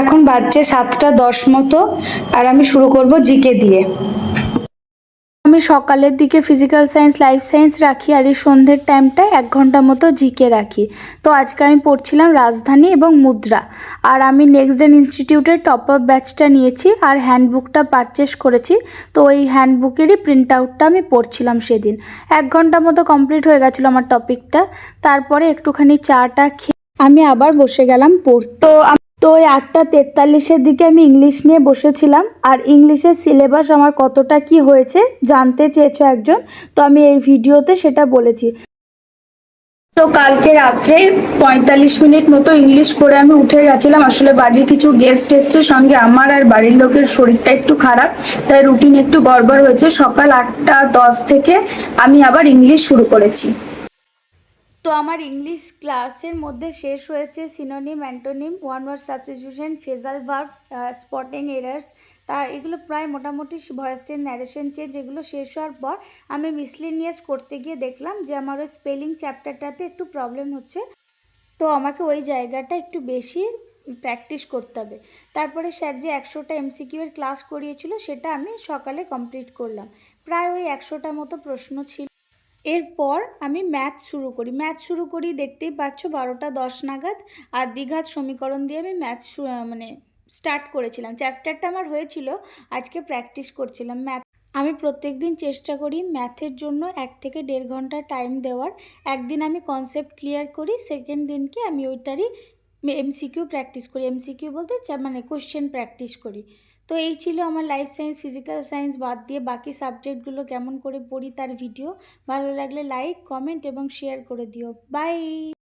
এখন বাজছে 7টা 10 মতো, আর আমি শুরু করব জিকে দিয়ে। আমি সকালের দিকে ফিজিক্যাল সায়েন্স, লাইফ সায়েন্স রাখি, আর এই সন্ধ্যের টাইমটায় 1 ঘন্টা মতো জিকে রাখি। তো আজকে আমি পড়ছিলাম রাজধানী এবং মুদ্রা। আর আমি নেক্সট জেন ইনস্টিটিউটের টপ আপ ব্যাচটা নিয়েছি আর হ্যান্ডবুকটা পারচেস করেছি। তো ওই হ্যান্ডবুকেরই প্রিন্ট আউটটা আমি পড়ছিলাম সেদিন। 1 ঘন্টা মতো কমপ্লিট হয়ে গেছিলো আমার টপিকটা। তারপরে একটুখানি চাটা খেয়ে আমি আবার বসে গেলাম পড়তে। তো ওই 8টা 43-এর দিকে আমি ইংলিশ নিয়ে বসেছিলাম, আর ইংলিশের সিলেবাস আমার কতটা কি হয়েছে জানতে চেয়েছো একজন, তো আমি এই ভিডিওতে সেটা বলেছি। তো কালকে রাত্রে 45 মিনিট মতো ইংলিশ করে আমি উঠে গেছিলাম। আসলে বাড়ির কিছু গেস্ট টেস্টের সঙ্গে আমার আর বাড়ির লোকের শরীরটা একটু খারাপ, তাই রুটিন একটু গড়বড় হয়েছে। সকাল 8টা 10 থেকে আমি আবার ইংলিশ শুরু করেছি। তো আমার ইংলিশ ক্লাসের মধ্যে শেষ হয়েছে synonym, antonym, one word substitution, phrasal verb, spotting errors, এগুলো প্রায় মোটামুটি ভয়েস চেঞ্জ, ন্যারেশন চেঞ্জ, এগুলো শেষ হওয়ার পর আমি মিসলিনিয়াস করতে গিয়ে দেখলাম যে আমার ওই স্পেলিং চ্যাপ্টারটাতে একটু প্রবলেম হচ্ছে। তো আমাকে ওই জায়গাটা একটু বেশি প্র্যাকটিস করতে হবে। তারপরে স্যার যে 100টা এমসিকিউ এর ক্লাস করিয়েছিল সেটা আমি সকালে কমপ্লিট করলাম। প্রায় ওই 100টা মতো প্রশ্ন ছিল। এরপর আমি ম্যাথ শুরু করি দেখতেই পাচ্ছ 12টা 10 নাগাদ। আর দ্বিঘাত সমীকরণ দিয়ে আমি ম্যাথ মানে স্টার্ট করেছিলাম। চ্যাপ্টারটা আমার হয়েছিল, আজকে প্র্যাকটিস করছিলাম ম্যাথ। আমি প্রত্যেক দিন চেষ্টা করি ম্যাথের জন্য 1 থেকে 1.5 ঘন্টা টাইম দেওয়ার। একদিন আমি কনসেপ্ট ক্লিয়ার করি, সেকেন্ড দিনকে আমি ওইটারই এমসিকিউ প্র্যাকটিস করি। এমসিকিউ বলতে মানে কোশ্চেন প্র্যাকটিস করি। তো এই ছিল আমার লাইফ সায়েন্স, ফিজিক্যাল সায়েন্স বাদ দিয়ে বাকি সাবজেক্টগুলো কেমন করে পড়ি তার ভিডিও। ভালো লাগলে লাইক, কমেন্ট এবং শেয়ার করে দিও। বাই।